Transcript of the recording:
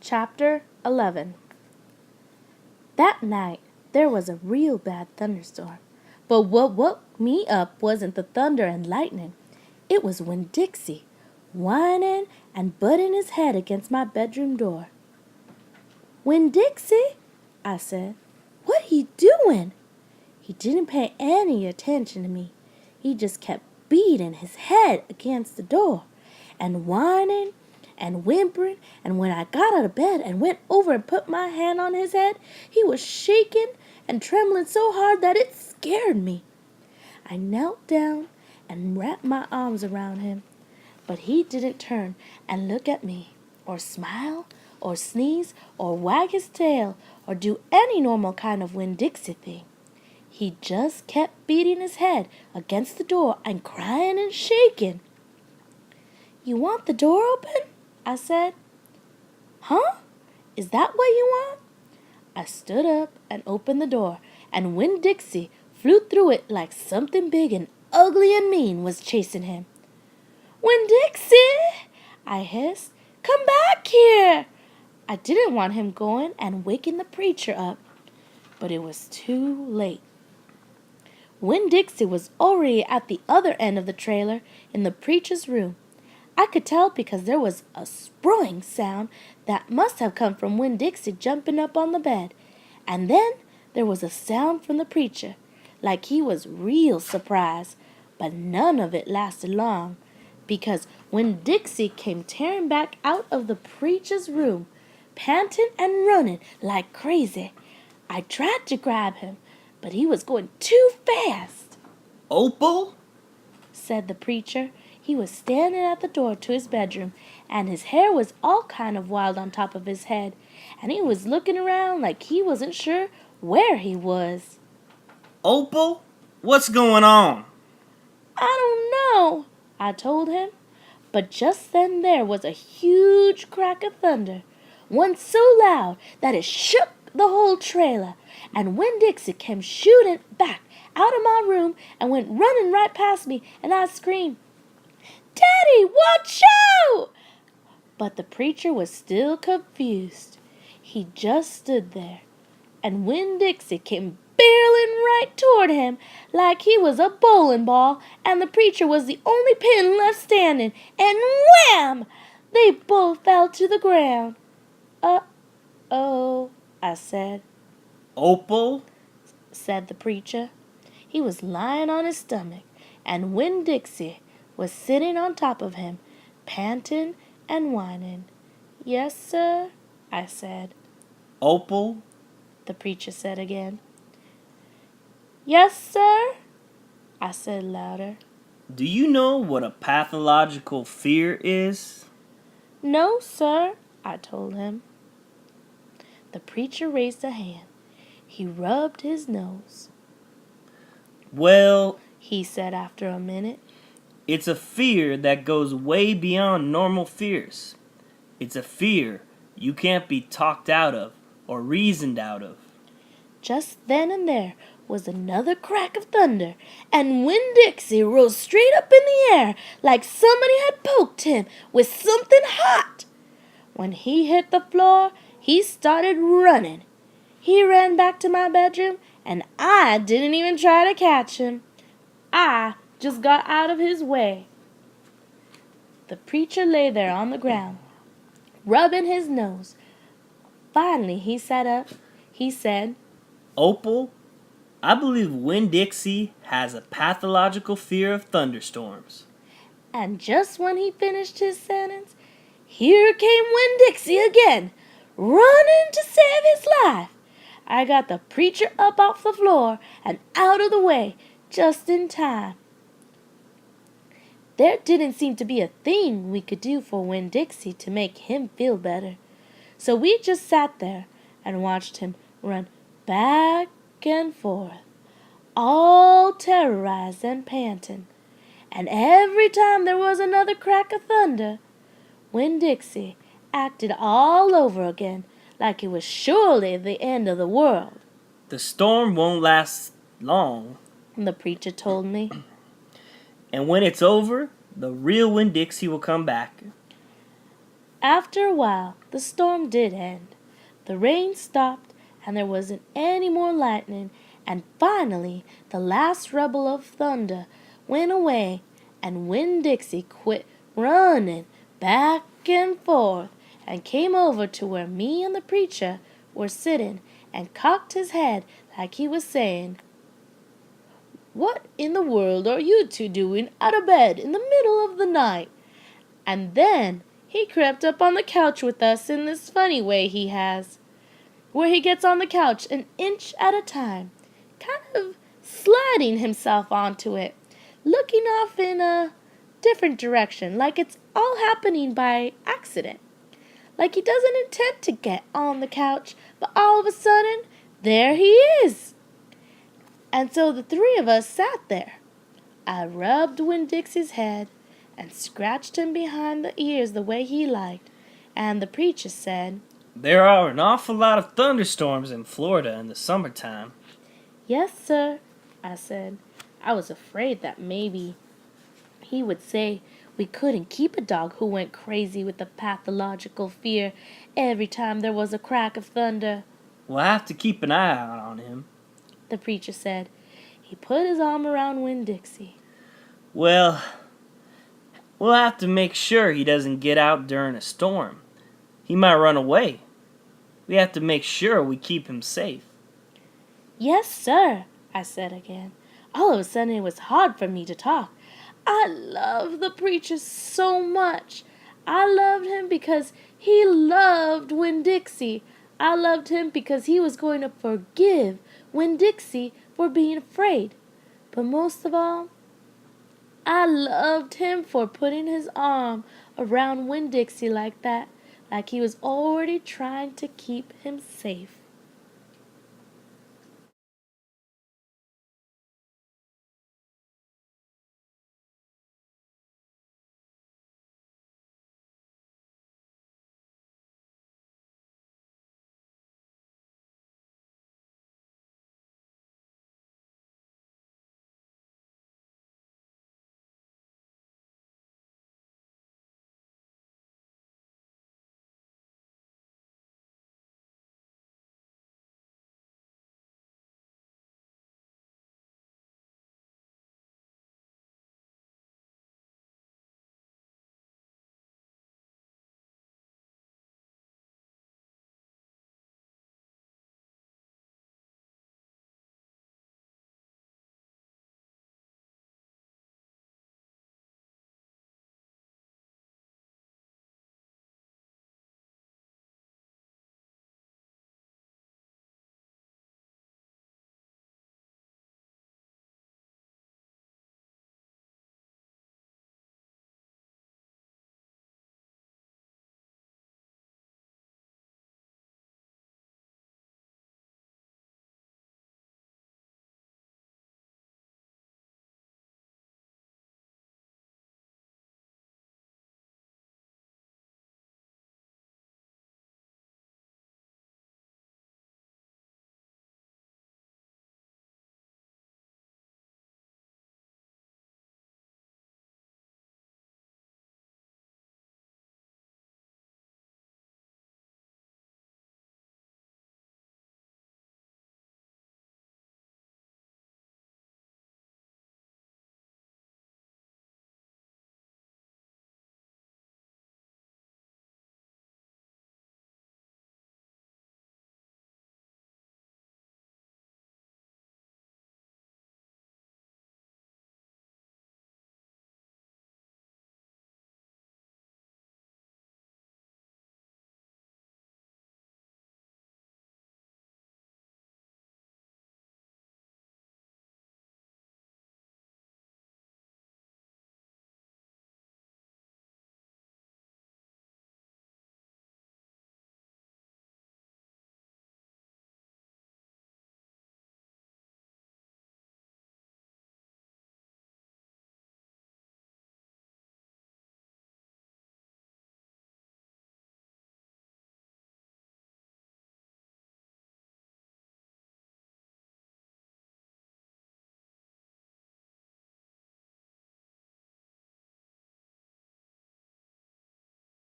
Chapter 11. That night, there was a real bad thunderstorm. But what woke me up wasn't the thunder and lightning. It was Winn-Dixie, whining and butting his head against my bedroom door. "Winn-Dixie," I said, "what are you doing?" He didn't pay any attention to me. He just kept beating his head against the door and whining and whimpering, and when I got out of bed and went over and put my hand on his head, he was shaking and trembling so hard that it scared me. I knelt down and wrapped my arms around him, but he didn't turn and look at me, or smile, or sneeze, or wag his tail, or do any normal kind of Winn-Dixie thing. He just kept beating his head against the door and crying and shaking. "You want the door open?" I said. "Huh? Is that what you want?" I stood up and opened the door, and Winn-Dixie flew through it like something big and ugly and mean was chasing him. "Winn-Dixie!" I hissed. "Come back here!" I didn't want him going and waking the preacher up, but it was too late. Winn-Dixie was already at the other end of the trailer in the preacher's room. I could tell because there was a sprawling sound that must have come from Winn-Dixie jumping up on the bed. And then there was a sound from the preacher, like he was real surprised, but none of it lasted long, because Winn-Dixie came tearing back out of the preacher's room, panting and running like crazy. I tried to grab him, but he was going too fast. "Opal?" said the preacher. He was standing at the door to his bedroom, and his hair was all kind of wild on top of his head, and he was looking around like he wasn't sure where he was. "Opal? What's going on?" "I don't know," I told him. But just then there was a huge crack of thunder, one so loud that it shook the whole trailer, and Winn-Dixie came shooting back out of my room and went running right past me, and I screamed, "Daddy, watch out!" But the preacher was still confused. He just stood there, and Winn-Dixie came barreling right toward him like he was a bowling ball, and the preacher was the only pin left standing, and wham! They both fell to the ground. "Uh-oh," I said. "Opal?" said the preacher. He was lying on his stomach, and Winn-Dixie was sitting on top of him, panting and whining. "Yes, sir," I said. "Opal?" the preacher said again. "Yes, sir," I said louder. "Do you know what a pathological fear is?" "No, sir," I told him. The preacher raised a hand. He rubbed his nose. "Well," he said after a minute, "it's a fear that goes way beyond normal fears. It's a fear you can't be talked out of or reasoned out of." Just then and there was another crack of thunder, and Winn-Dixie rose straight up in the air like somebody had poked him with something hot. When he hit the floor, he started running. He ran back to my bedroom, and I didn't even try to catch him. I just got out of his way. The preacher lay there on the ground, rubbing his nose. Finally, he sat up. He said, "Opal, I believe Winn-Dixie has a pathological fear of thunderstorms." and just when he finished his sentence, here came Winn-Dixie again, running to save his life. I got the preacher up off the floor and out of the way just in time. There didn't seem to be a thing we could do for Winn-Dixie to make him feel better, so we just sat there and watched him run back and forth, all terrorized and panting. And every time there was another crack of thunder, Winn-Dixie acted all over again like it was surely the end of the world. "The storm won't last long," the preacher told me. "and when it's over, the real Winn-Dixie will come back." After a while, the storm did end. The rain stopped, and there wasn't any more lightning, and finally the last rubble of thunder went away, and Winn-Dixie quit running back and forth and came over to where me and the preacher were sitting and cocked his head like he was saying, "What in the world are you two doing out of bed in the middle of the night?" And then he crept up on the couch with us in this funny way he has, where he gets on the couch an inch at a time, kind of sliding himself onto it, looking off in a different direction, like it's all happening by accident. Like he doesn't intend to get on the couch, but all of a sudden, there he is. And so the three of us sat there. I rubbed Winn-Dixie's head and scratched him behind the ears the way he liked, and the preacher said, There are an awful lot of thunderstorms in Florida in the summertime. "Yes, sir," I said. I was afraid that maybe he would say we couldn't keep a dog who went crazy with a pathological fear every time there was a crack of thunder. We'll have to keep an eye out on him. The preacher said. He put his arm around Winn-Dixie. Well, we'll have to make sure he doesn't get out during a storm. He might run away. We have to make sure we keep him safe. "Yes, sir," I said again. All of a sudden it was hard for me to talk. I love the preacher so much. I loved him because he loved Winn-Dixie. I loved him because he was going to forgive Winn-Dixie for being afraid. But most of all, I loved him for putting his arm around Winn-Dixie like that, like he was already trying to keep him safe.